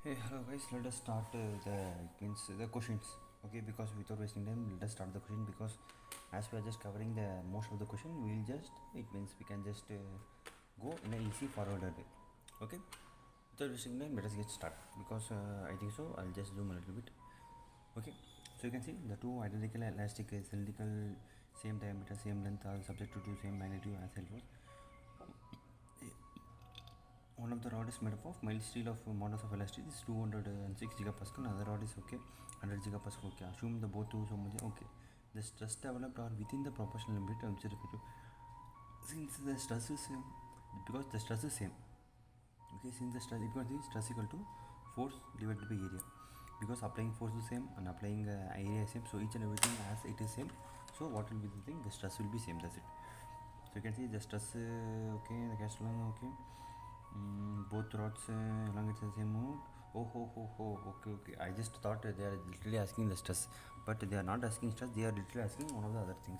Hey, hello guys. Let us start the questions. Okay, because without wasting time, let us start the question because as we are just covering the most of the question, we'll just it means we can just go in an easy forwarded way. Okay, without wasting time, let us get started because I think so. I'll just zoom a little bit. Okay, so you can see the two identical elastic cylindrical same diameter, same length are subject to same magnitude as L one of the rod is made up of mild steel of modulus of elasticity is 206 gigapascal. Another rod is okay, 100 gigapascal. Okay, assume the both two so much. Okay, the stress developed are within the proportional limit. Since the stress is same, because the stress is same. Okay, since the stress because the stress equal to force divided by area. Because applying force is same and applying area is same, so each and everything as it is same. So what will be the thing? The stress will be same. That's it. So you can see the stress. Okay, the cast long. Okay. Both rods along the same mode. Okay. I just thought they are literally asking the stress, but they are not asking stress. They are literally asking one of the other things.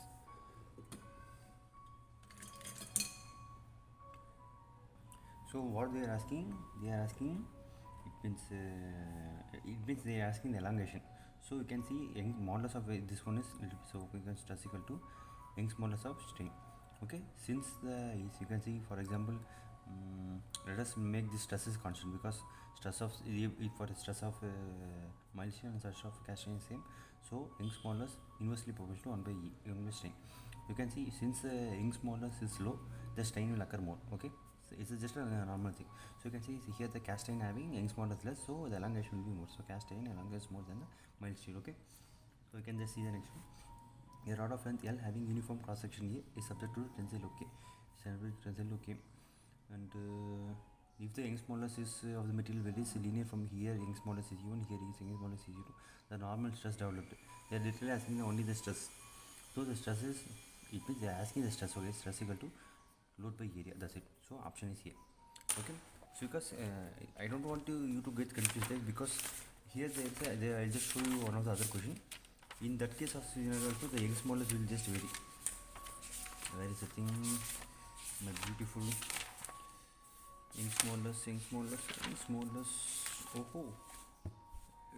So what they are asking? They are asking. It means they are asking the elongation. So you can see Young's modulus of this one is so we can stress equal to Young's modulus of strain. Okay, since you can see for example, let us make this stress is constant because stress of for the stress of mild strain and stress of cast strain is same. So Young's modulus inversely proportional to 1 by E, 1 by strain. You can see since Young's modulus is low, the strain will occur more. Okay, so it's just a normal thing. So you can see here the cast iron having Young's modulus less, so the elongation will be more. So cast iron elongation more than the mild steel. Okay, so you can just see the next one. A rod of length L having uniform cross section A is subject to tensile. Okay, tensile. Okay, and if the Young's modulus is of the material varies linear from here, Young's modulus is E1, here is Young's modulus is E2. The normal stress developed. They are literally asking only the stress. So the stress is, it means they are asking the stress. Okay, stress equal to load by area. That's it. So option is here. Okay, so because I don't want you to get confused there because here I'll just show you one of the other question. In that case of scenario also the Young's modulus will just vary. Where is the thing? My beautiful Young's modulus. Oh,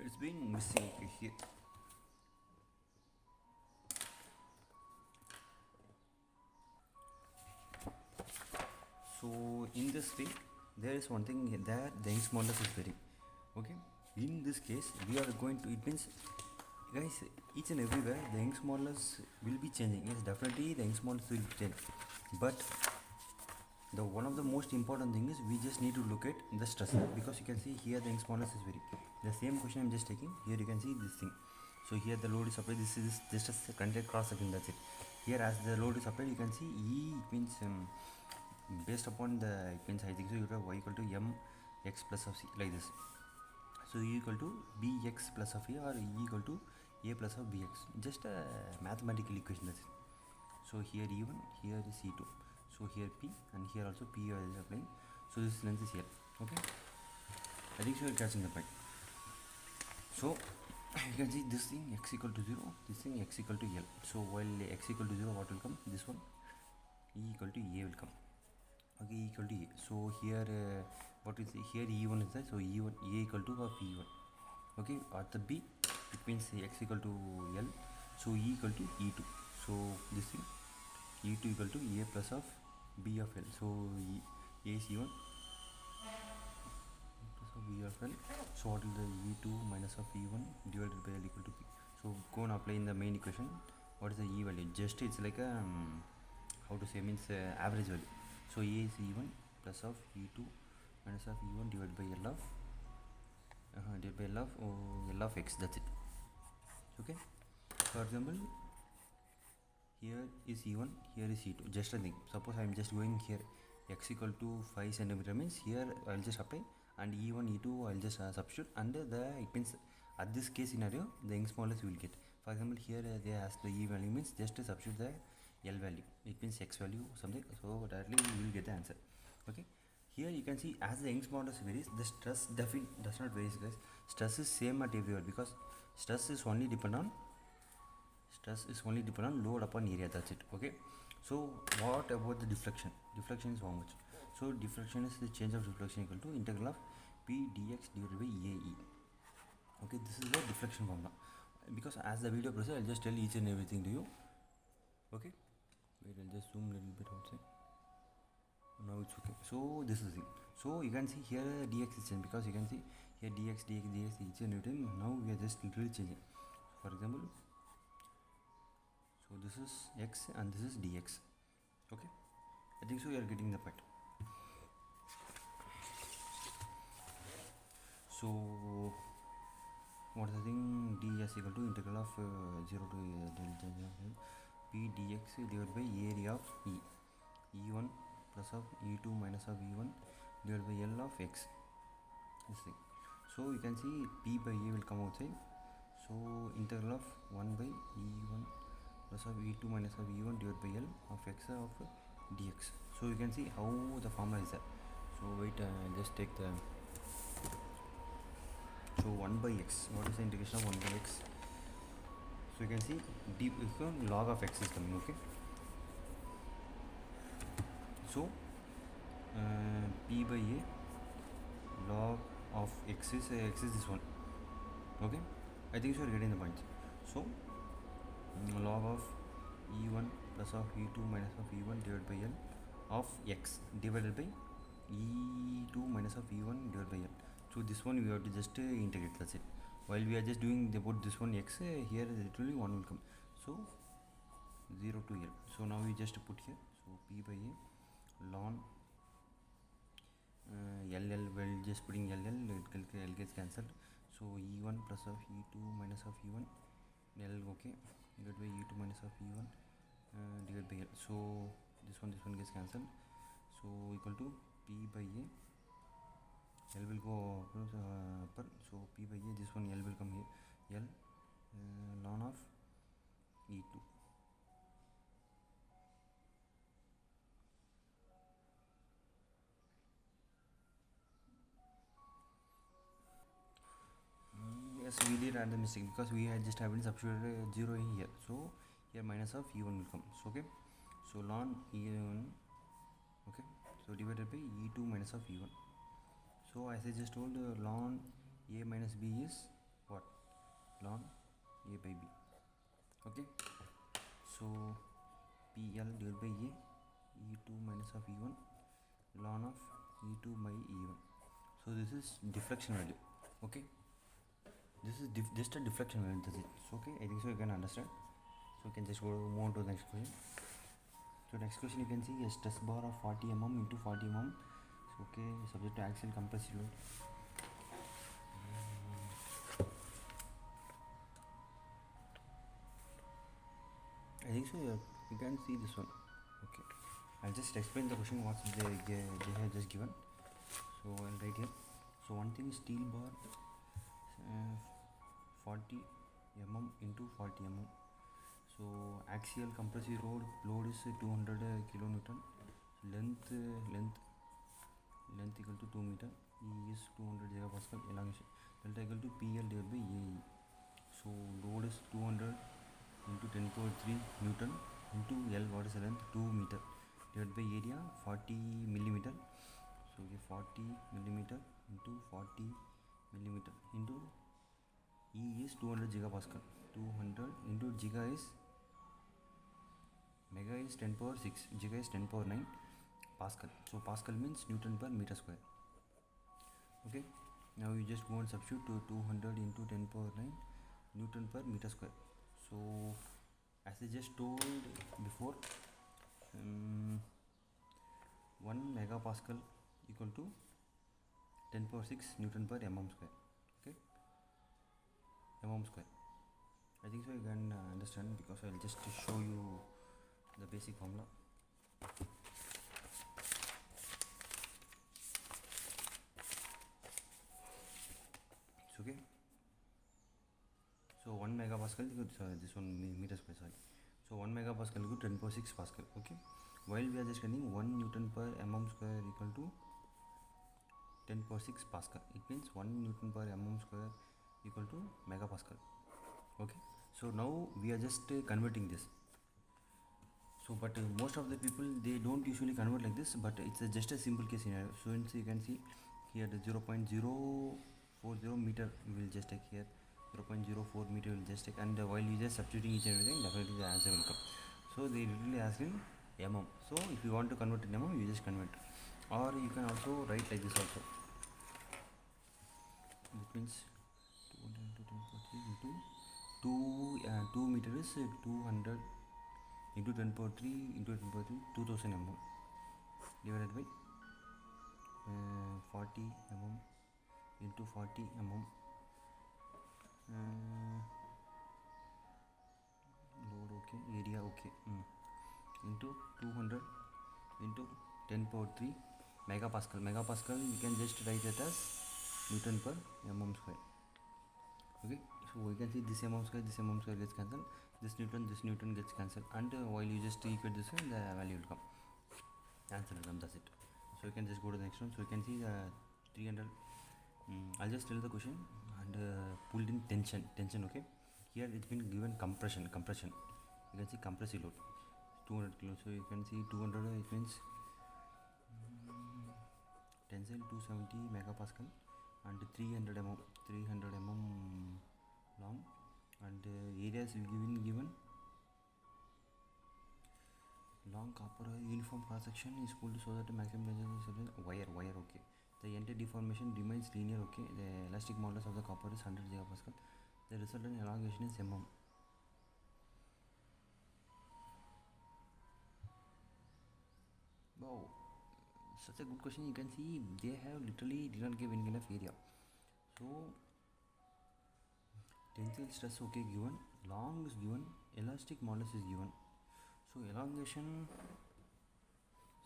it's been missing. Okay, here. So in this way, there is one thing there the Young's modulus is very okay. In this case, we are going to. It means, guys, each and everywhere the Young's modulus will be changing. Yes, definitely the Young's modulus will change, but the one of the most important thing is we just need to look at the stress because you can see here the Young's modulus is very. The same question I'm just taking here. You can see this thing. So here the load is applied. This is just a contact cross section. That's it. Here as the load is applied, you can see E. It means based upon the it means I think so you have y equal to m x plus of c like this. So e equal to bx plus of a or e equal to a plus of bx, just a mathematical equation. That's it. So here e1, here is e2, so here p and here also p is applying. So this length is here. Okay, I think so you're catching the point. So you can see this thing x equal to 0, this thing x equal to l. So while x equal to 0, what will come? This one e equal to a will come. Okay, e equal to a. So here what is here e1 is there, so e1 a equal to of e1. Okay, at the b it means x equal to l, so e equal to e2. So this thing e2 equal to a plus of b of l. So a is e1 plus of b of l. So what is the e2 minus of e1 divided by l equal to p. So go and apply in the main equation. What is the e value? Just it's like a how to say, means average value. So a is e1 plus of e2 minus of e1 divided by l of l of x. That's it. Okay, for example, here is e1, here is e2. Just a thing. Suppose I am just going here x equal to 5 centimeter means here I'll just apply, and e1 e2 I'll just substitute, and it means at this case scenario the Young's modulus you will get. For example, here they ask the e value means just substitute the l value, it means x value something, so directly you will get the answer. Okay, here you can see as the Young's modulus varies, the stress definitely does not vary, guys. Stress is same at everywhere because stress is only depend on load upon area. That's it. Okay, so what about the deflection? Deflection is how much? So deflection is the change of deflection equal to integral of p dx divided by a. Okay, this is the deflection formula. Because as the video proceeds, I'll just tell each and everything to you. Okay, wait, I'll just zoom a little bit outside. Now it's okay. So this is it. So you can see here dx is changed, because you can see here dx each and every time. Now we are just literally changing. For example, so this is x and this is dx. Okay, I think so you are getting the point. So what is the thing? ds equal to integral of 0 to delta p dx divided by area of e1 plus of e2 minus of e1 divided by L of x. This thing. So you can see p by a will come outside. So integral of 1 by e1 plus of e2 minus of e1 divided by L of x of dx. So you can see how the formula is there. So wait, just take the, so 1 by x, what is the integration of 1 by x? So you can see d log of x is coming. Okay, so p by a log of x is this one. Okay, I think so you're getting the point. So log of e1 plus of e2 minus of e1 divided by L of x divided by e2 minus of e1 divided by L. So this one we have to just integrate, that's it. While we are just doing about this one x, here literally 1 will come. So 0 to L. So now we just put here. So p by a ln LL, well just putting LL, L gets cancelled. So E1 plus of E2 minus of E1 L, okay, divided by E2 minus of E1 divided by L. So this one gets cancelled. So equal to P by A, L will go upper, so P by A, this one L will come here, L ln of E2. Yes, we did add the mistake, because we had just haven't substituted 0 in here. So here minus of e1 will come. So okay, so ln e1, okay, so divided by e2 minus of e1. So as I just told, ln a minus b is what? Ln a by b. Okay, so pl divided by a, e2 minus of e1 ln of e2 by e1. So this is deflection value. Okay, this is just a deflection value, that's it. So okay, I think so you can understand. So you can just move on to the next question. So next question, you can see a stress bar of 40 mm into 40 mm. So okay, subject to axial compressive load. I think so you can see this one. Okay, I'll just explain the question what they have just given. So I'll write here. So one thing is steel bar 40 mm into 40 mm. So axial compressive load is 200 kilonewton. Length equal to 2 meter. E is 200 gigapascal. Elongation delta equal to PL divided by AE. So load is 200 into 10 power 3 Newton into L, what is the length? 2 meter divided by area 40 millimeter. So 40 millimeter into 40 millimeter into E is 200 gigapascal. 200 into giga is, mega is 10 power 6, giga is 10 power 9 pascal. So pascal means Newton per meter square. Okay, now you just go and substitute to 200 into 10 power 9 Newton per meter square. So as I just told before, 1 megapascal equal to 10 power 6 Newton per mm square. Okay, mm square. I think so you can understand, because I will just show you the basic formula. It's okay. So 1 megapascal equal to, this one meter square, sorry. So 1 megapascal equal to 10 power 6 pascal. Okay, while we are just getting 1 Newton per mm square equal to 10 power 6 pascal. It means 1 Newton per mm square equal to megapascal. Okay, so now we are just converting this. So but most of the people, they don't usually convert like this, but it's just a simple case scenario. So you can see here the 0.05 0.040 meter you will just take here, 0.04 meter you will just take, and while you just substituting each and everything, definitely the answer will come. So they literally ask in mm. So if you want to convert in mm, you just convert, or you can also write like this also. That means 200 into 10 power 3 into 2 meter is 200 into 10 power 3 into 10 power 3, 2000 mm divided by 40 mm into 40 mm. Load okay, area okay, into 200 into 10 power 3 megapascal. Megapascal you can just write it as Newton per mm square. Okay, so we can see this mm square gets cancelled, this Newton gets cancelled, and while you just equate this one, the value will come, answer will come, that's it. So you can just go to the next one. So you can see the 300. I'll just tell the question, and pulled in tension. Okay, here it's been given compression. You can see compressive load 200 kilo. So you can see 200, it means tensile 270 megapascal, and 300 mm long, and areas given long copper uniform cross section is pulled so that the maximum tension is wire. Okay, the entire deformation remains linear. Okay, the elastic modulus of the copper is 100 gigapascal. The resultant elongation is mm. Wow, such a good question. You can see they have literally did not give any kind of area. So tensile stress okay given, long is given, elastic modulus is given. So elongation,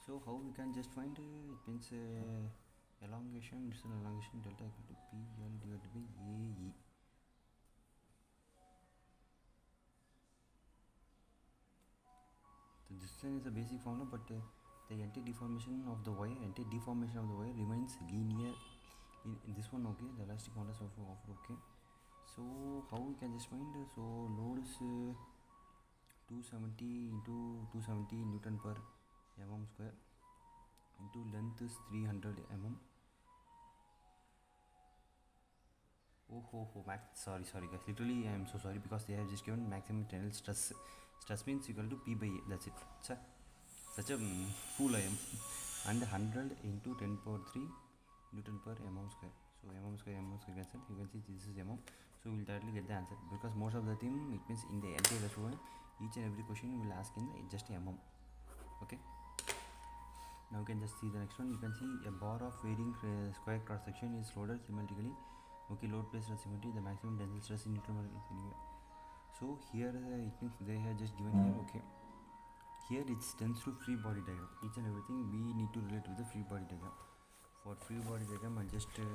so how we can just find it means elongation, this is elongation delta equal to PL divided by AE. So this is a basic formula, but the anti-deformation of the wire remains linear in this one. Okay, the elastic modulus of okay. So how we can just find, so load is 270 into 270 Newton per mm square into length is 300 mm. Max, sorry guys, literally I am so sorry, because they have just given maximum tensile stress means equal to P by A, that's it. Such a fool I am. And 100 into 10 power 3 Newton per mm square. So mm square cancel, you can see this is mm. So we will directly get the answer, because most of the thing, it means in the entire lesson each and every question will ask in just mm. Okay, now you can just see the next one. You can see a bar of varying square cross section is loaded symmetrically. Okay, load placed at symmetry, the maximum tensile stress in Newton is anywhere. So here it means they have just given here. Okay, here it tends to free body diagram. Each and everything we need to relate with the free body diagram. For free body diagram, I'll just page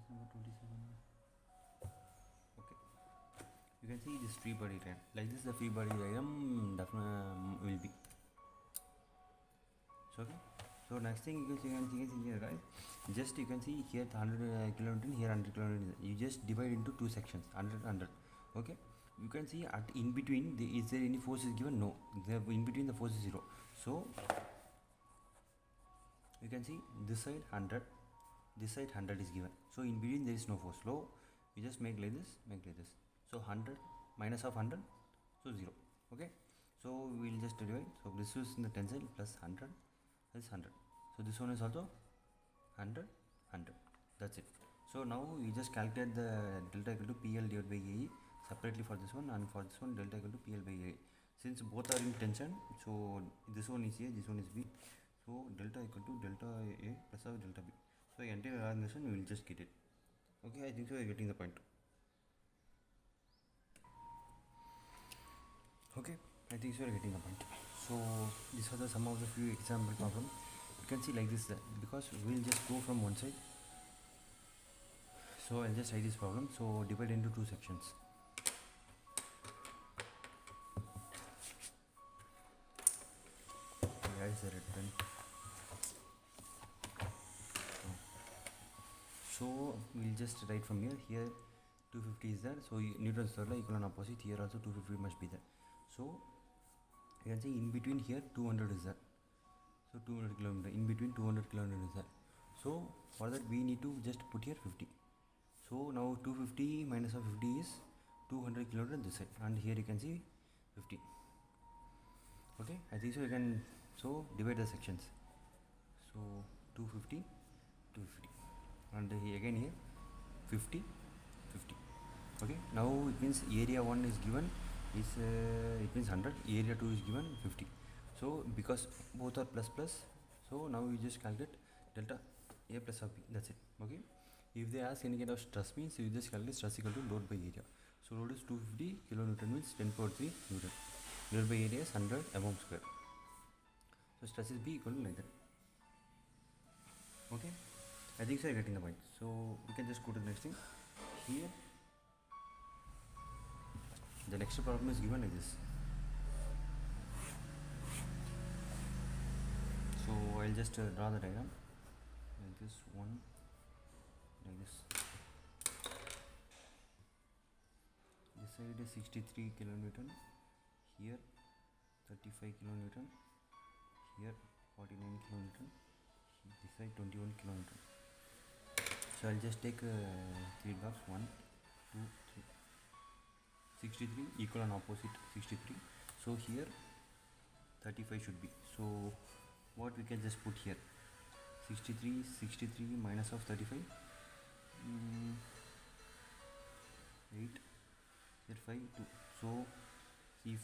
number 27. Okay, you can see this free body diagram. Like this, the free body diagram definitely will be. So okay. So next thing you can see here, guys. Just you can see here 100 kilonewton, here 100 kilonewton. You just divide into two sections, 100. Okay. You can see at in between, is there any force is given? No. In between the force is 0. So you can see this side 100, this side 100 is given. So in between there is no force. So you just make like this. So 100 minus of 100, so 0. Okay. So we will just divide. So this is in the tensile plus 100. Is 100. So this one is also 100. That's it. So now you just calculate the delta equal to PL divided by AE separately for this one, and for this one delta equal to PL by AE. Since both are in tension, so this one is A, this one is B. So delta equal to delta A plus of delta B. So entire organization we will just get it. Okay, I think so you are getting the point. Okay, I think so you are getting the point. So these are some of the few example problems. You can see like this, because we will just go from one side. So I'll just write this problem. So divide into two sections. Where is the red pen? So we'll just write from here. Here 250 is there, so Newton's third law, equal and opposite. Here also 250 must be there. So you can say in between here 200 is there. So 200 kilometer, in between 200 kilometer is there. So for that we need to just put here 50. So now 250 minus of 50 is 200 kilometer this side, and here you can see 50. Okay, I think so you can so divide the sections. So 250, 250, and again here 50, 50. Okay, now it means area 1 is given is it means 100, area 2 is given 50. So because both are plus plus, so now you just calculate delta A plus of B, that's it. Okay, if they ask any kind of stress, means you just calculate stress equal to load by area. So load is 250 kilonewton, means 10 power 3 newton. Load by area is 100 mm square. So stress is B equal to like that. Okay, I think so you're getting the point. So we can just go to the next thing. Here the next problem is given like this. So I'll just draw the diagram like this, one like this. This side is 63 kilonewton, here 35 kilonewton, here 49 kilonewton, this side 21 kilonewton. So I'll just take 3 blocks, 1, 2, 3. 63 equal and opposite 63. So here 35 should be. So what we can just put here, 63 minus of 35, 8, here 5, 2. So if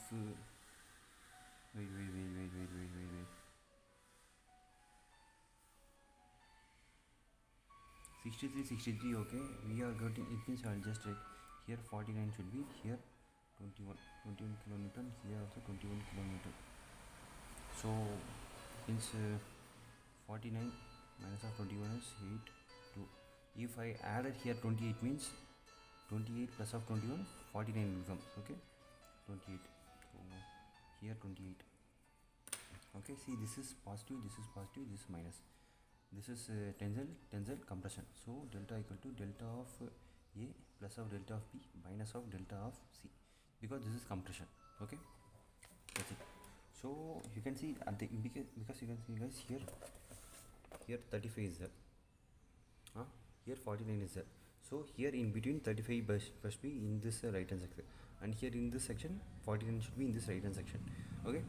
wait 63, okay, we are getting, it means I'll just take here 49 should be, here 21 kilonewton, here also 21 kilonewton. So means 49 minus of 21 is 8, 2. If I added here 28, means 28 plus of 21, 49 will come. Okay, 28. So here 28. Okay, see, this is positive, this is positive, this is minus. This is tensile compression. So delta equal to delta of A plus of delta of B minus of delta of C, because this is compression. Okay, that's it. So you can see at the because you can see guys, here 35 is there, here 49 is there. So here in between 35 must be in this right hand section, and here in this section 49 should be in this right hand section. Okay,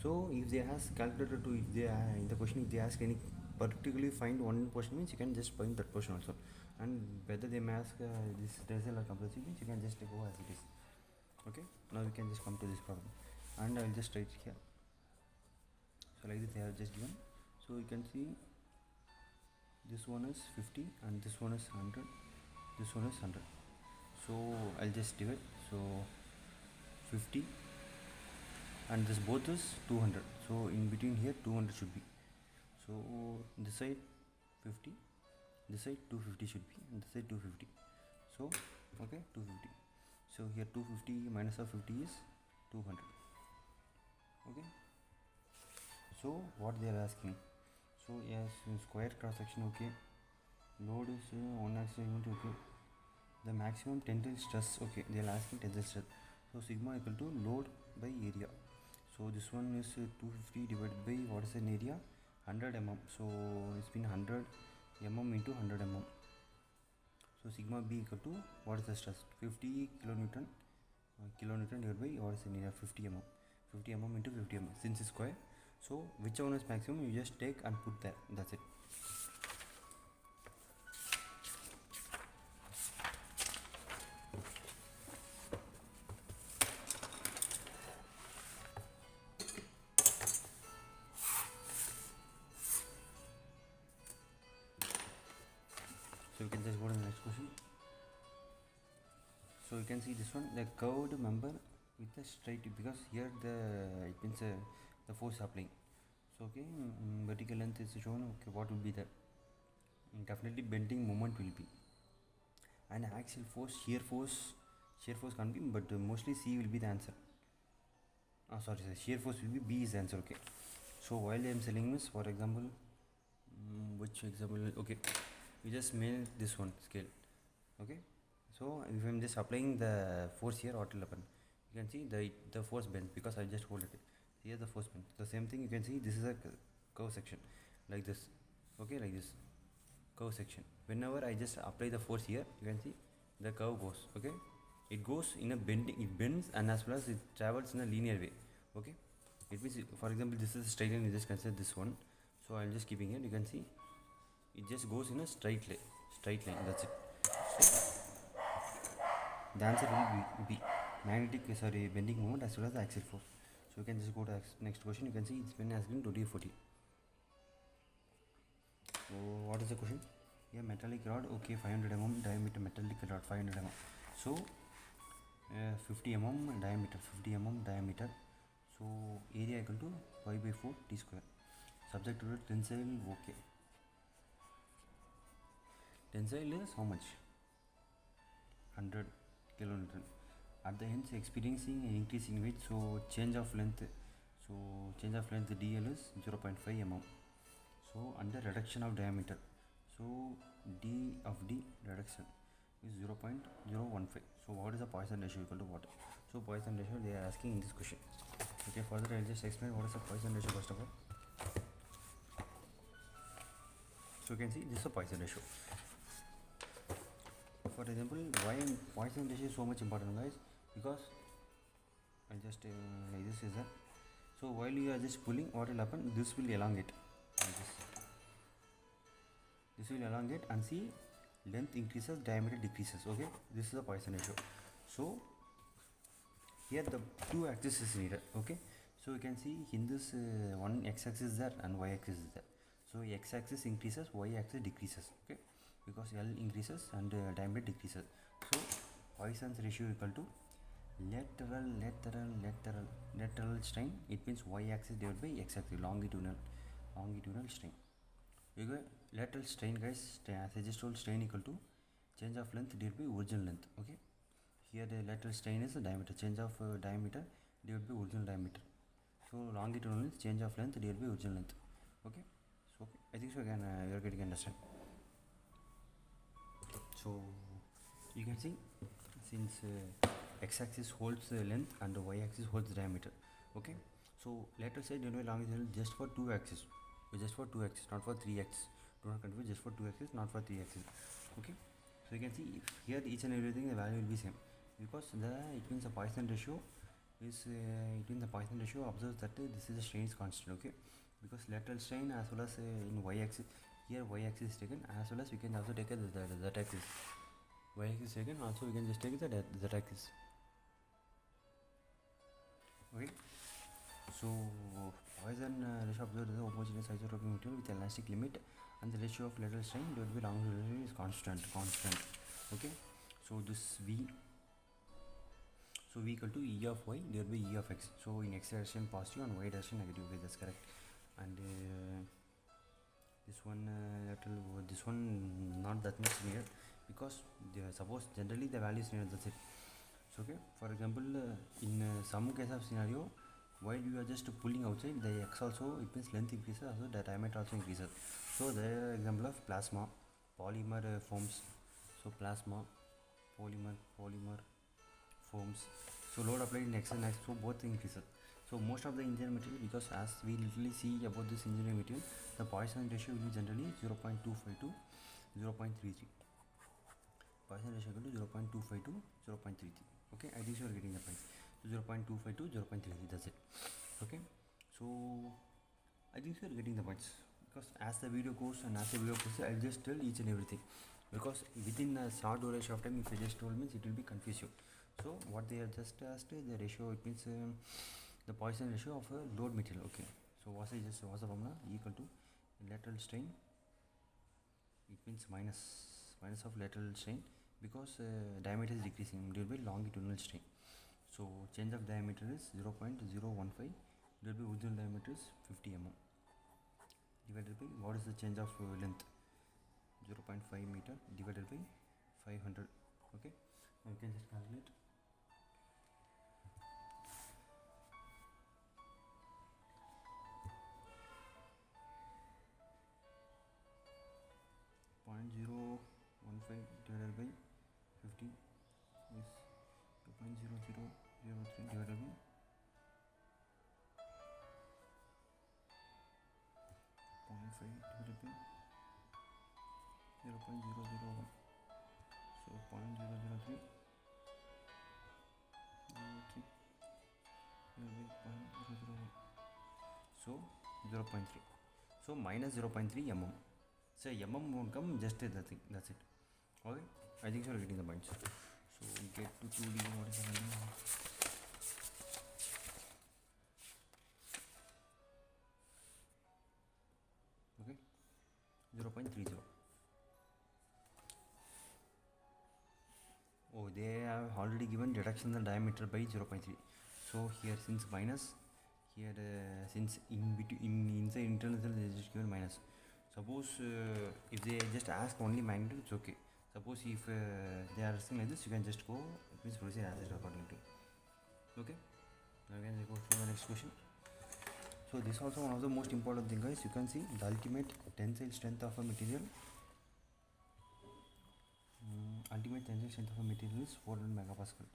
so if they ask calculator to, if they in the question, if they ask any particularly find one portion, means you can just find that portion also, and whether they may ask this tensile or compressive, means you can just go as it is. Okay, now we can just come to this problem, and I'll just write here. So like this they have just given. So you can see this one is 50 and this one is 100, this one is 100. So I'll just divide. So 50 and this both is 200, so in between here 200 should be. So this side 50, this side 250 should be, and this side 250. So okay, 250. So here 250 minus of 50 is 200. Okay, so what they are asking, so yes, square cross section, okay, load is one axis element, okay, the maximum tensile stress, okay, they are asking tensile stress. So sigma equal to load by area. So this one is 250 divided by what is an area, 100 mm. So it's been 100 mm into 100 mm. So sigma B equal to what is the stress, 50 kilonewton, divided by what is an area, 50 mm. 50 mm into 50 mm, since it's square. So whichever one is maximum, you just take and put there, that's it. So you can just go to the next question. So you can see this one, the curved member with a straight, because here it means the force applying. So okay, vertical length is shown, okay, what will be the definitely bending moment will be, and axial force, shear force can't be, but mostly C will be the answer. Sorry, shear force will be B is the answer. Okay, so while I am selling this, for example, which example, okay, you just make this one scale. Okay, so if I'm just applying the force here, what will happen? You can see the force bends because I just hold it. Here the force bends. The same thing you can see, this is a curve section like this. Okay, like this curve section. Whenever I just apply the force here, you can see the curve goes. Okay, it goes in a bending, it bends, and as well as it travels in a linear way. Okay, it means, for example, this is a straight line, you just consider this one. So I'm just keeping it. You can see it just goes in a straight line. That's it. So the answer will be bending moment as well as the axial force. So you can just go to next question. You can see it's been asking 2014. So what is the question? Yeah, metallic rod. Okay, 500 mm diameter metallic rod, 500 mm. So 50 mm diameter, 50 mm diameter. So area equal to pi by 4 t square. Subject to tensile. Okay, tensile is how much? 100 kilonewton. At the end, experiencing an increase in weight, so change of length. So change of length dl is 0.5 mm. So under reduction of diameter, so d of d reduction is 0.015. So what is the Poisson ratio equal to what? So Poisson ratio they are asking in this question. Okay, further I'll just explain what is the Poisson ratio first of all. So you can see this is a Poisson ratio. For example, why Poisson ratio is so much important, guys? Because I just like this is that. So while you are just pulling, what will happen? This will elongate. Like this will elongate, and see length increases, diameter decreases. Okay, this is the Poisson ratio. So here the two axes is needed. Okay, so you can see in this one x-axis is there and y-axis is there. So x-axis increases, y-axis decreases. Okay, because L increases and diameter decreases. So Poisson's ratio equal to lateral strain. It means y-axis divided by x-axis, longitudinal strain. You go lateral strain, guys. As I just told, strain equal to change of length divided by original length. Okay, here the lateral strain is the diameter, change of diameter divided by original diameter. So longitudinal is change of length divided by original length. Okay, so okay, I think so again you are getting understand. So you can see, since x-axis holds the length and the y-axis holds the diameter. Okay, so lateral side divided by longitudinal just for 2 axes, not for 3 axes. Do not confuse, just for 2 axes, not for 3 axes. Okay, so you can see here each and everything the value will be same, because it means the Poisson ratio is observes that this is the strain is constant. Okay, because lateral strain as well as in y-axis, here y-axis is taken, as well as we can also take the z-axis. Y-axis is taken, also we can just take the z-axis. Okay, so Poisson ratio observed is the homogeneous isotropic material with elastic limit, and the ratio of lateral strain divided by longitudinal is constant. Okay, so this V, so V equal to E of y divided by E of x. So in x direction positive and y direction negative. Okay, that's correct. And this one lateral, this one not that much near, because suppose generally the value is near, that's it. So okay, for example, in some case of scenario, while you are just pulling outside, the x also, it means length increases, also the diameter also increases. So the example of plasma, polymer foams. So plasma, polymer foams. So load applied in x and x, so both increases. So most of the engineering material, because as we literally see about this engineering material, the Poisson ratio will be generally 0.25 to 0.33. Poisson ratio equal to 0.25 to 0.33. Okay, I think you are getting the point. So 0.25 to 0.33, that's it. Okay, so I think you are getting the points, because as the video goes and as the video goes, I'll just tell each and everything, because within a short duration of time, if I just told means it will be confuse you. So what they have just asked, the ratio, it means the Poisson ratio of a load material. Okay, so what's the formula? Equal to lateral strain, it means minus of lateral strain, because diameter is decreasing, divided by longitudinal strain. So change of diameter is 0.015 divided by original diameter is 50 mm, divided by what is the change of length, 0.5 meter divided by 500. Okay, now you can just calculate. divided by 50 is 0.0003 divided by 0.5 divided by 0.001, so 0.003 so 0.3, so minus 0.3 mm. So mm won't come, just that thing, that's it. Okay, I think so you're getting the points. So get to 2D. What is the value? Okay, 0.30. Oh, they have already given reduction in the diameter by 0.3. So here, since minus, here since inside internal cell they just given minus. Suppose if they just ask only magnitude, it's okay. Suppose if they are asking like this, you can just go, it means proceed as it according to. Okay, now again we go to the next question. So this is also one of the most important thing, guys. You can see the ultimate tensile strength of a material. Ultimate tensile strength of a material is 400 megapascal.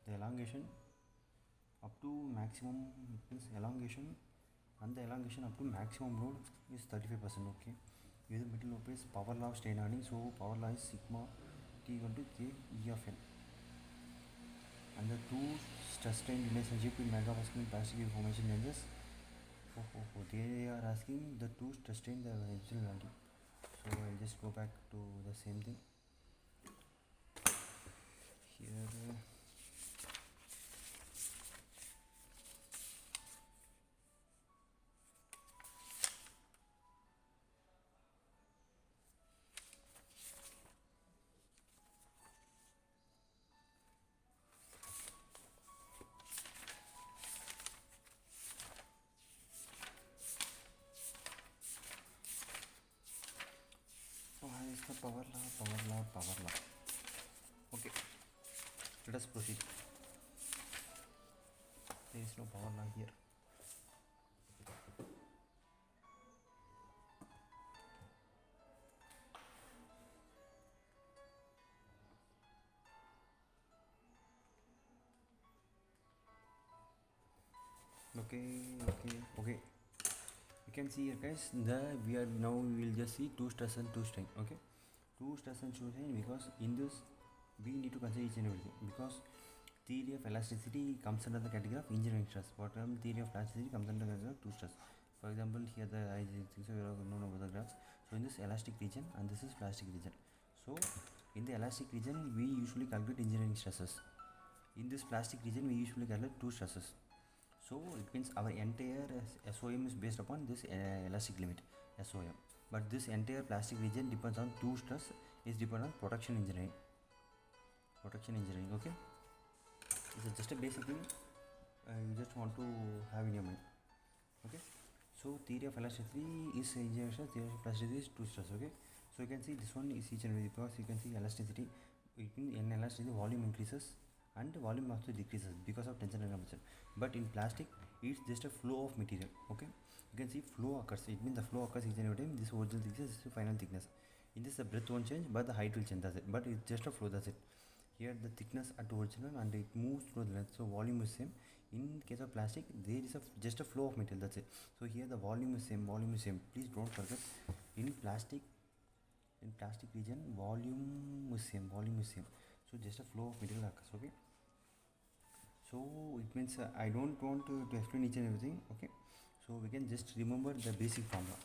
The elongation up to maximum means elongation, and the elongation up to maximum load is 35%. Okay, if the material obeys power law of strain hardening, so power law is sigma T equal to K E of N, and the two stress strain relationship in megapascal in plastic formation ranges. They are asking the two stress strain the original value. So I'll just go back to the same thing here. Why is the power law? Okay, let us proceed. There is no power law here. Okay. You can see here, guys, we will just see two stress and two strain. Okay, two stress and two strain, because in this we need to consider each and everything, because theory of elasticity comes under the category of engineering stress. Theory of elasticity comes under the category of two stress. For example, here I think so you have known about the graphs. So in this elastic region and this is plastic region. So in the elastic region we usually calculate engineering stresses. In this plastic region we usually calculate two stresses. So it means our entire SOM is based upon this elastic limit SOM. But this entire plastic region depends on two stress, is depend on production engineering. Okay, this is just a basic thing you just want to have in your mind. Okay, so theory of elasticity is engineering stress, theory of plasticity is two stress. Okay, so you can see this one is each and every, because you can see elasticity, in elasticity volume increases and volume also decreases because of tension and compression. But in plastic it's just a flow of material. Okay, you can see flow occurs, it means the flow occurs each and every time. This original thickness, this is final thickness. In this the breadth won't change but the height will change, that's it. But it's just a flow, that's it. Here the thickness at original and it moves through the length, so volume is same. In case of plastic there is just a flow of material, that's it. So here the volume is same. Please don't forget, in plastic region volume is same. So just a flow of material occurs. Okay, so it means I don't want to explain each and everything. Okay, so we can just remember the basic formula,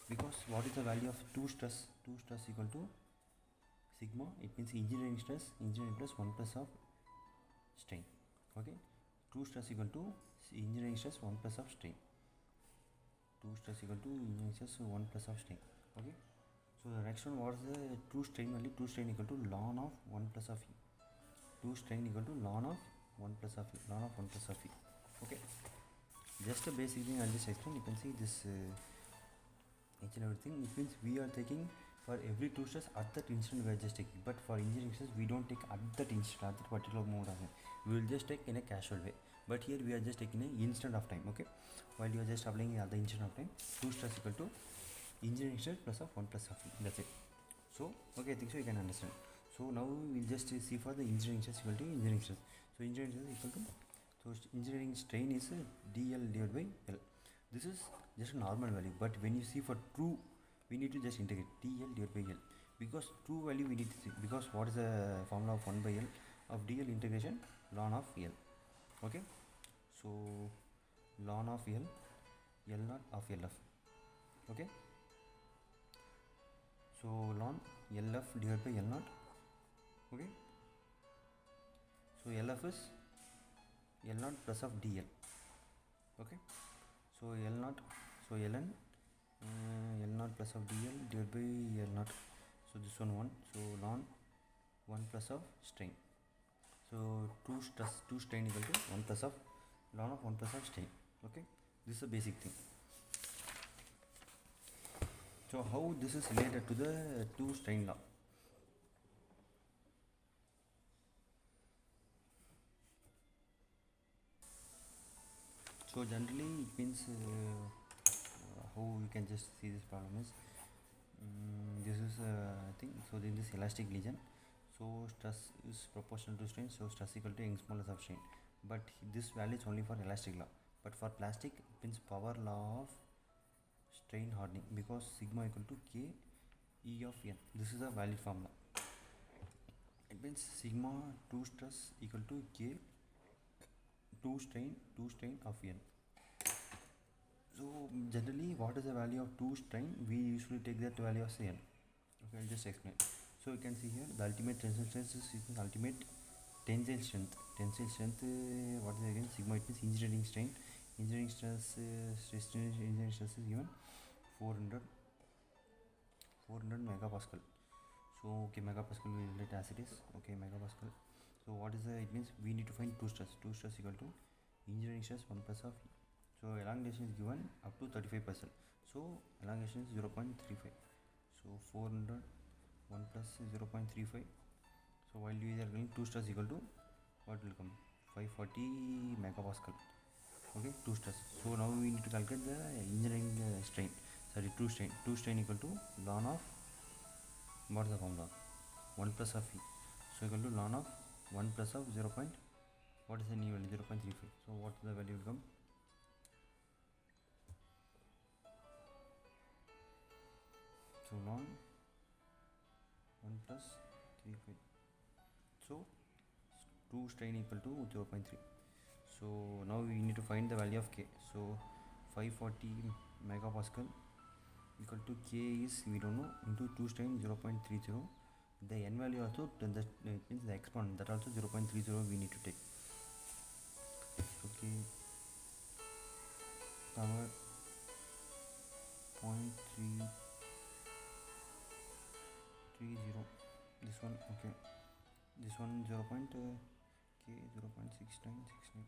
because what is the value of two stress equal to sigma, it means engineering stress plus 1 plus of strain. Okay, two stress equal to engineering stress 1 plus of strain. Two stress equal to engineering stress 1 plus of strain. Okay, so the next one was the two strain value. Two strain equal to ln of 1 plus of E. Two strain equal to ln of 1 plus of E. Okay, just a basic thing I'll just explain. You can see this each and everything. It means we are taking for every two stress at that instant we are just taking, but for engineering stress we don't take at that instant, at that particular mode of time. We will just take in a casual way, but here we are just taking an instant of time. Okay, while you are just applying at the instant of time, two stress equal to engineering stress plus of 1 plus of E, that's it. So okay, Okay, I think so you can understand. So now we'll just see for the engineering stress equal to engineering stress. So engineering stress equal to, engineering strain is dl divided by l. This is just a normal value, but when you see for true, we need to just integrate dl divided by l, because true value we need to see, because what is the formula of 1 by l of dl integration ln of l. Okay, so ln of l, l naught of lf. Okay, so ln lf divided by l naught. Okay, so lf is l naught plus of dl. Okay, so l naught, so ln l naught plus of dl divided by l naught. So this one 1, so ln 1 plus of strain. So 2 stress, 2 strain equal to 1 plus of ln of 1 plus of strain. Okay, this is a basic thing. So how this is related to the 2 strain law? So generally it means how you can just see this problem is, this is I think so in this elastic lesion, so stress is proportional to strain, so stress equal to Young's modulus of strain, but this value is only for elastic law, but for plastic it means power law of strain hardening, because sigma equal to k e of n. This is a valid formula. It means sigma 2 stress equal to k 2 strain of n. So generally what is the value of 2 strain? We usually take that value as n. Okay, I'll just explain. So you can see here the ultimate tensile strength is equal to ultimate tensile strength. Tensile strength, what is it again? Sigma, it means engineering strain. Engineering stress, engineering stress is given 400 megapascal. So okay, megapascal will relate as it is. Okay, megapascal. So what is the, it means we need to find 2 stress. 2 stress equal to engineering stress 1 plus of e. So elongation is given up to 35%. So elongation is 0.35. So 400 1 plus 0.35. So while we are going 2 stress equal to what will come, 540 megapascal. Okay, 2 stress. So now we need to calculate the engineering strain, sorry 2 strain. 2 strain equal to ln of, what is the formula, 1 plus of e. So equal to ln of 1 plus of 0. What is the new value? 0.35. So what the value will come? So ln 1 plus 35. So 2 strain equal to 0.3. So now we need to find the value of k. So 540 megapascal equal to k is, we don't know, into 2 strain 0.30. The n value also, then that means the exponent, that also 0.30 we need to take. Okay, power 0.330, this one. Okay, this one 0. K 0.6969.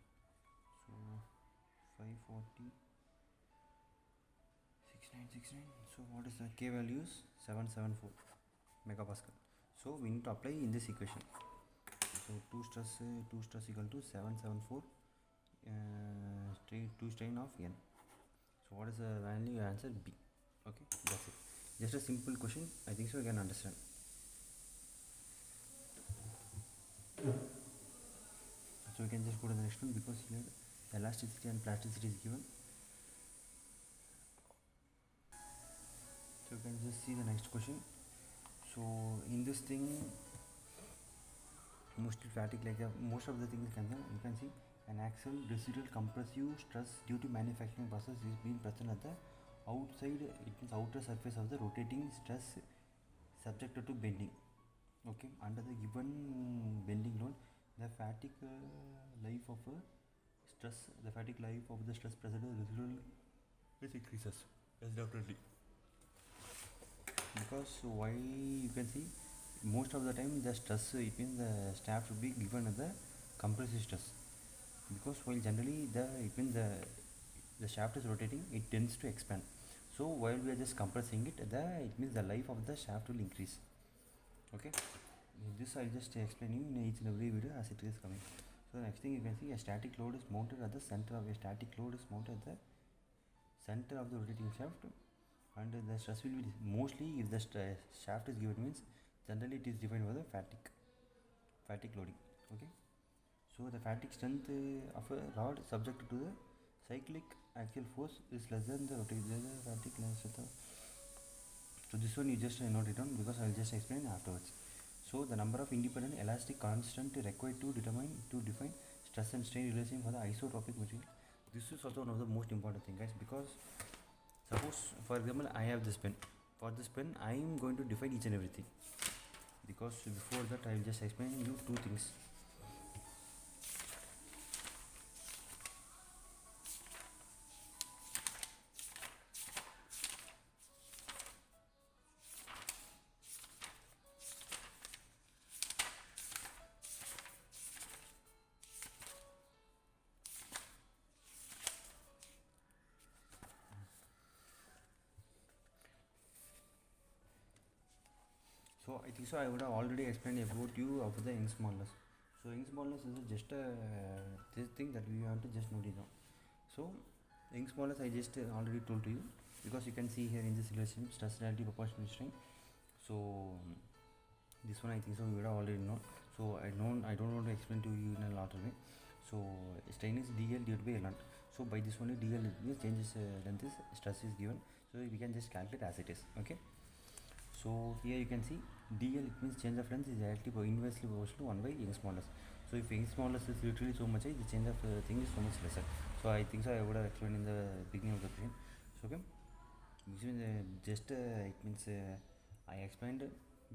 So 540 6969. So what is the k values? 774 megapascal. So we need to apply in this equation. So 2 stress equal to 774 2 strain of n. So what is the value? Answer B. Okay, that's it. Just a simple question. I think so you can understand. So we can just go to the next one, because here elasticity and plasticity is given. So you can just see the next question. So in this thing, mostly fatigue, like most of the things you can see an axial residual compressive stress due to manufacturing process is being present at the outside, it means outer surface of the rotating stress subjected to bending. Okay, under the given bending load, the fatigue life of a stress, the fatigue life of the stress present residual is increases. Yes, definitely. Because why, you can see most of the time the stress, it means the staff should be given as the compressive stress, because while generally it means the shaft is rotating, it tends to expand. So while we are just compressing it, it means the life of the shaft will increase. Okay, this I'll just explain you in each and every video as it is coming. So the next thing, you can see a static load is mounted at the center of the rotating shaft, and the stress will be mostly, if the shaft is given, means Generally it is defined by the fatigue loading. Okay, so the fatigue strength of a rod subject to the cyclic axial force is less than the rotating fatigue strength. So this one you just note it down because I will just explain afterwards. So the number of independent elastic constant required to define stress and strain relation for the isotropic material. This is also one of the most important thing, guys, because suppose for example I have this pen. For this pen I am going to define each and everything, because before that I will just explain you two things. So I think so I would have already explained about you of the Young's modulus. So Young's modulus is just a this thing that we have to just note it down. So Young's modulus I just already told to you, because you can see here in this relationship stress relative proportional strain. So this one I think so you would have already known. So I don't want to explain to you in a lot of way. So strain is dl divided by ln. So by this only dl is changes length is stress is given. So we can just calculate as it is. Okay. So here you can see dl, it means change of length is directly inversely proportional to 1 by Young's modulus. So if Young's modulus is literally so much high, the change of thing is so much lesser. So I think so I would have explained in the beginning of the question. So okay, which means just it means I explained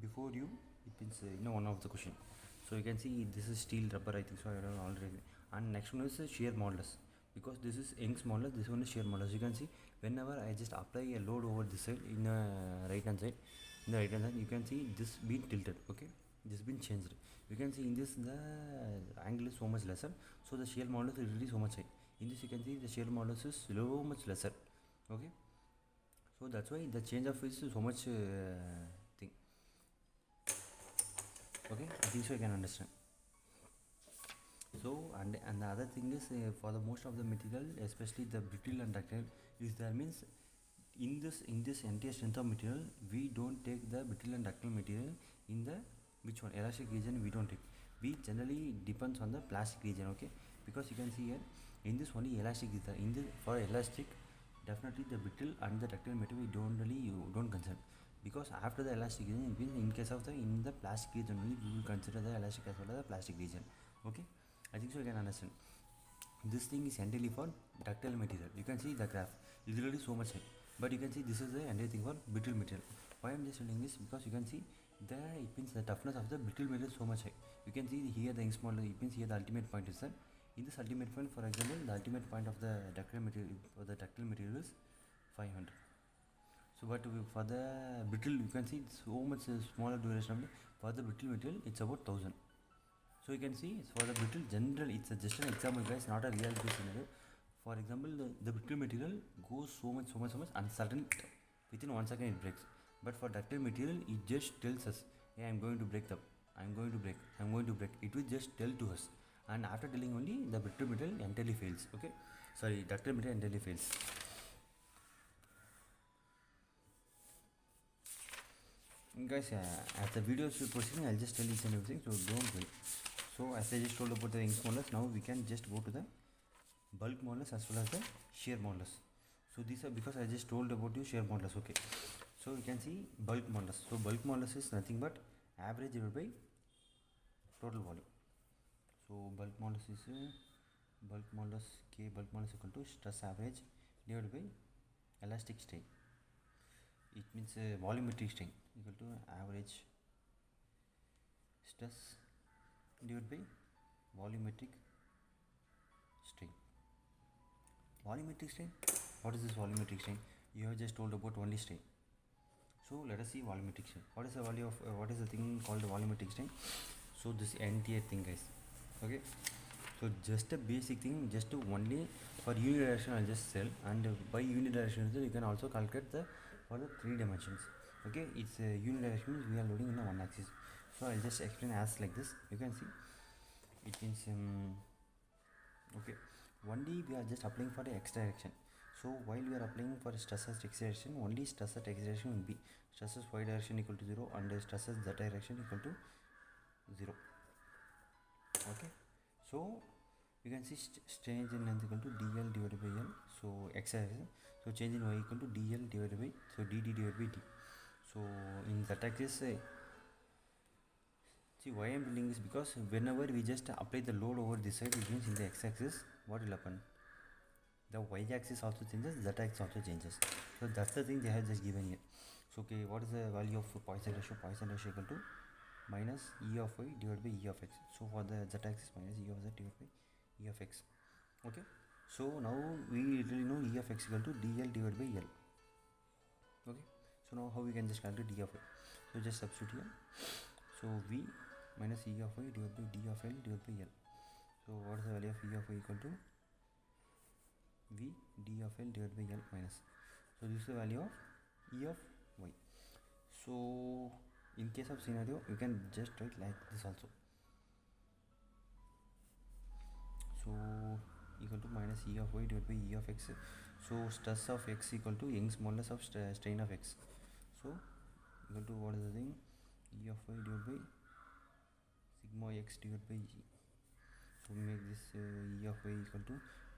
before you. It means one of the question. So you can see this is steel rubber. I think so I have already. And next one is shear modulus, because this is Young's modulus. This one is shear modulus. You can see whenever I just apply a load over this side in the right hand side. In the right hand side you can see this been tilted. Okay, this been changed. You can see in this the angle is so much lesser, so the shear modulus is really so much high. In this you can see the shear modulus is so much lesser. Okay, so that's why the change of is so much thing. Okay, I think so you can understand. So and the other thing is for the most of the material, especially the brittle and ductile, is there means in this entire strength of material we don't take the brittle and ductile material in the which one elastic region. We don't take, we generally depends on the plastic region. Okay, because you can see here in this only elastic is there. In this for elastic definitely the brittle and the ductile material we don't really you don't consider, because after the elastic region it means in case of the in the plastic region only we will consider the elastic as well as the plastic region. Okay, I think so you can understand. This thing is entirely for ductile material. You can see the graph literally so much high, but you can see this is the entire thing for brittle material. Why I'm just telling this, because you can see the it means the toughness of the brittle material so much high. You can see here the Young's modulus, it means here the ultimate point is that in this ultimate point, for example, the ultimate point of the ductile material for the ductile material is 500. So but for the brittle you can see it's so much smaller duration of the, for the brittle material it's about 1000. So you can see for the brittle general it's just an example, guys, not a reality scenario. For example, the brittle material goes so much uncertain, within 1 second it breaks. But for ductile material it just tells us, hey, I'm going to break, I'm going to break. It will just tell to us, and after telling only the brittle material entirely fails. Okay, sorry, ductile material entirely fails. Guys, as the video is proceeding, I'll just tell each and everything, so don't worry. So as I just told about the Young's modulus, now we can just go to the bulk modulus as well as the shear modulus. So these are because I just told about you shear modulus. Okay, so you can see bulk modulus. So bulk modulus is nothing but average divided by total volume. So bulk modulus is bulk modulus K, bulk modulus equal to stress average divided by elastic strain. It means volumetric strain equal to average stress divided by volumetric strain. Volumetric strain, what is this volumetric strain? You have just told about only strain. So let us see volumetric strain. What is the value of what is the thing called volumetric strain? So this entire thing, guys. Okay, so just a basic thing, just only for unidirectional I'll just tell, and by unidirectional you can also calculate the for the 3 dimensions. Okay, it's unidirectional, we are loading in a one axis. So I'll just explain as like this. You can see it means okay, only we are just applying for the x direction. So while we are applying for stress at x direction, only stress at x direction will be stresses y direction equal to 0 and stresses z direction equal to 0. Okay, so you can see change in length equal to dl divided by l, so x axis. So change in y equal to dl divided by, so dd divided by d. So in z axis, see why I am telling this, because whenever we just apply the load over this side, it means in the x axis what will happen, the y axis also changes, z axis also changes. So that's the thing they have just given here. So okay, what is the value of Poisson ratio? Poisson ratio equal to minus e of y divided by e of x. So for the z axis, minus e of z divided by e of x. Okay, so now we literally know e of x equal to dl divided by l. Okay, so now how we can just calculate d of y? So just substitute here. So v minus e of y divided by d of l divided by l. So what is the value of e of y equal to v d of l divided by l minus. So this is the value of e of y. So in case of scenario, you can just write like this also. So equal to minus e of y divided by e of x. So stress of x equal to Young's modulus of strain of x. So equal to, what is the thing, e of y divided by sigma x divided by g. So we make this e of y equal to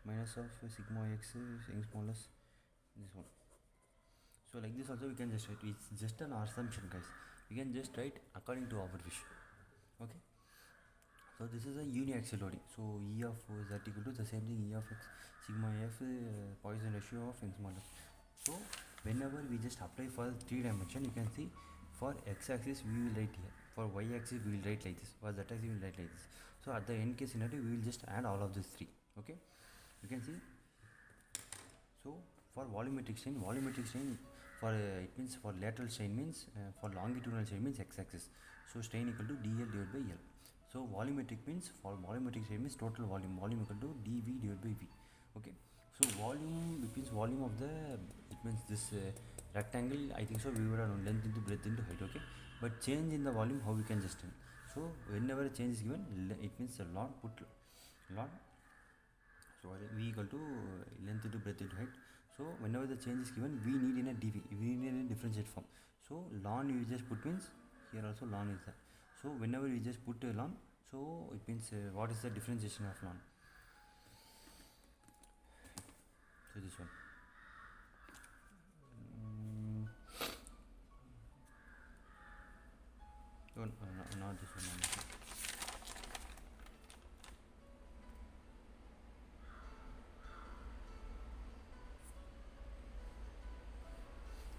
minus of sigma x Young's modulus, this one. So like this also we can just write. It's just an assumption, guys. We can just write according to our wish. Okay, so this is a uniaxial loading. So e of z equal to the same thing, e of x sigma f Poisson ratio of Young's modulus. So whenever we just apply for 3 dimension, you can see for x axis we will write here, for y axis we will write like this, for z axis we will write like this. So at the end case scenario, we will just add all of these 3. Okay, you can see. So for volumetric strain for it means for lateral strain means for longitudinal strain means x axis. So strain equal to dl divided by l. So volumetric means, for volumetric strain means total volume equal to dv divided by v. Okay, so volume, it means volume of the, it means this rectangle, I think so we would have length into breadth into height. Okay, but change in the volume, how we can just tell? So whenever a change is given, it means a ln, put ln, so v equal to length into breadth into height. So whenever the change is given, we need in a dv, we need in a differentiate form. So ln you just put means here also ln is there. So whenever we just put ln, so it means what is the differentiation of ln? So this one. Oh, no, not this one.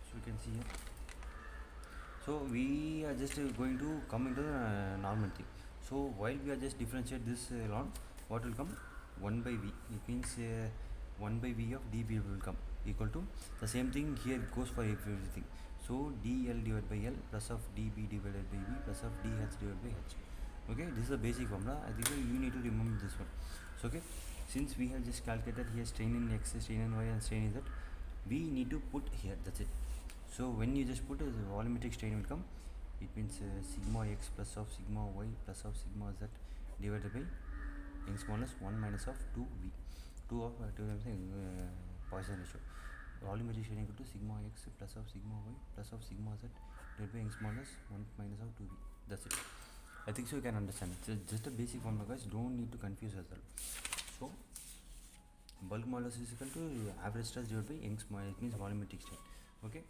So you can see here. So we are just going to come into the normal thing. So while we are just differentiate this ln, what will come? 1 by v. It means 1 by v of dv will come equal to the same thing here, it goes for everything. So dl divided by l plus of db divided by v plus of dh divided by h. Okay, this is the basic formula. I think you need to remember this one. So okay, since we have just calculated here strain in x, strain in y and strain in z, we need to put here, that's it. So when you just put the volumetric strain will come, it means sigma x plus of sigma y plus of sigma z divided by Young's modulus 1 minus of 2v, 2 of Poisson ratio. Volumetric strain equal to sigma x plus of sigma y plus of sigma z divided by Young's modulus 1 minus of 2v. That's it. I think so you can understand. It's just a basic formula, guys. Don't need to confuse yourself. So bulk modulus is equal to average stress divided by Young's modulus. It means volumetric strain. Okay,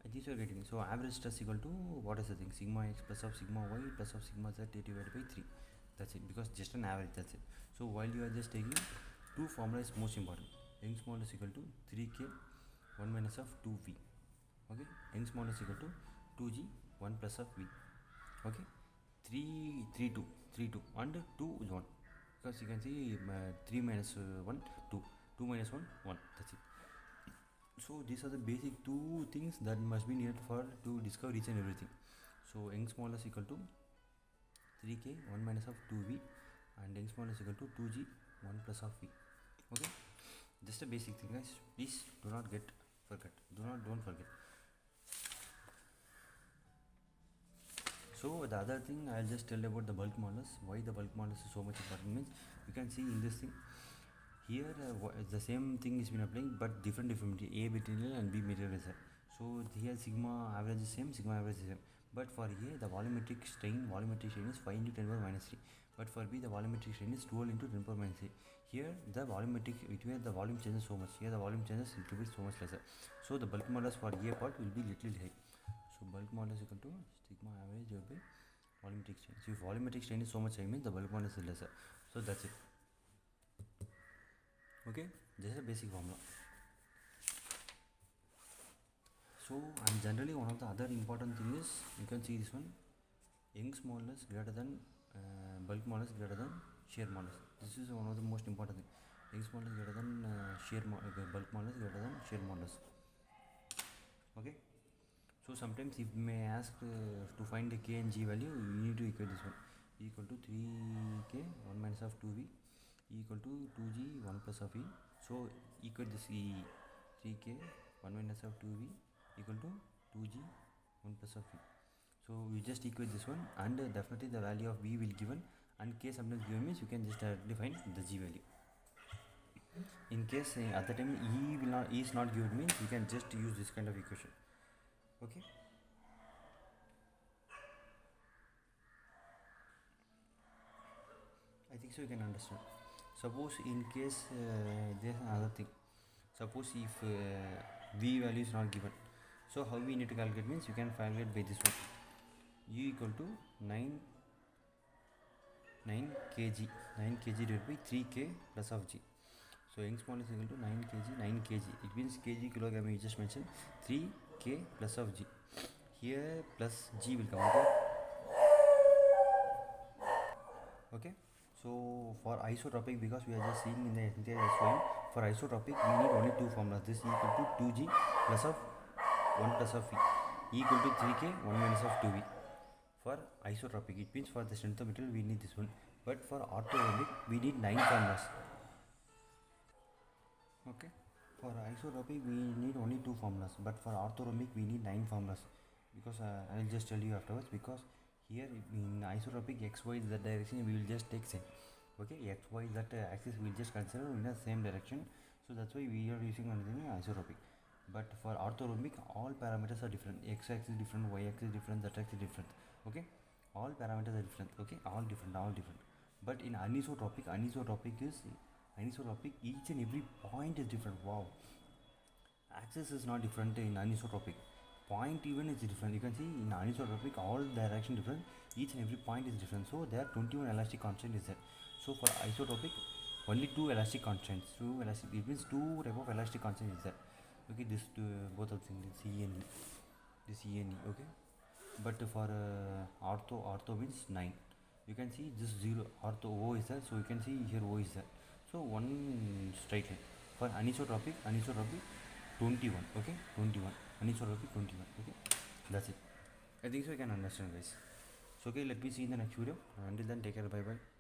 I think you are getting it. So average stress equal to, what is the thing, sigma x plus of sigma y plus of sigma z divided by 3. That's it, because just an average, that's it. So while you are just taking two formula is most important. Young's modulus equal to 3k 1 minus of 2v. Okay, Young's modulus equal to 2g 1 plus of v. Okay, 3 2 and 2 is 1, because you can see 3 minus 1 2, 2 minus 1 1, that's it. So these are the basic two things that must be needed for to discover each and everything. So Young's modulus equal to 3k 1 minus of 2v and Young's modulus equal to 2g 1 plus of v. Okay, just a basic thing, guys. Please do not forget. Don't forget. So the other thing I'll just tell about the bulk modulus. Why the bulk modulus is so much important means, you can see in this thing, Here the same thing is been applying, but different A material and B material is there. So here sigma average is same, sigma average is same. But for A the volumetric strain is 5 into 10 power minus 3. But for B the volumetric strain is 12 into 10 power minus 3. Here the volumetric, where the volume changes so much. Here the volume changes little bit so much lesser. So the bulk modulus for A part will be little high. So bulk modulus equal to sigma average by volumetric strain. So if volumetric strain is so much high, means the bulk modulus is lesser. So that's it. Okay, this is a basic formula. So and generally one of the other important thing is, you can see this one, Young's modulus greater than bulk modulus greater than shear modulus. This is one of the most important thing. Young's modulus greater than bulk modulus greater than shear modulus. Okay, so sometimes if may ask to find the k and g value, you need to equate this one. E equal to 3k 1 minus of 2v equal to 2g 1 plus of e. So equate this e 3k 1 minus of 2v equal to 2g 1 plus of e. So we just equate this one, and definitely the value of v will given, and k sometimes given means you can just directly find the g value. In case at the time e is not given means you can just use this kind of equation. Okay. I think so you can understand. Suppose in case there's another thing. Suppose if v value is not given, so how we need to calculate means you can calculate by this one. U equal to 9 kg divided by 3k plus of g. So Young's modulus is equal to 9 kg. It means kg kilogram we just mentioned, 3k plus of g. Here plus g will come. Okay. So for isotropic, because we are just seeing in the entire SOM, for isotropic we need only two formulas. This equal to 2g plus of 1 plus of e equal to 3k 1 minus of 2v. For isotropic, it means for the strength of material we need this one, but for orthorhombic we need 9 formulas. Okay, for isotropic we need only 2 formulas, but for orthorhombic we need 9 formulas, because I'll just tell you afterwards. Because here in isotropic xy z direction we will just take same. Okay, xy z axis we will just consider in the same direction, so that's why we are using anything isotropic. But for orthorhombic all parameters are different. X axis different, y axis different, z axis different. Okay, all parameters are different. Okay, all different. But in anisotropic each and every point is different. Wow, axis is not different in anisotropic, point even is different. You can see in anisotropic all direction different, each and every point is different. So there are 21 elastic constant is there. So for isotropic only 2 elastic constants. It means 2 type of elastic constant is there. Okay, this both of things, this E and E. Okay, but for ortho means 9. You can see this 0 ortho O is there, so you can see here O is there. So one straight line. For anisotropic 21. Okay, 21 anisotropic 21. Okay, that's it. I think so you can understand, guys. So okay, let me see in the next video. Until then, take care, bye bye.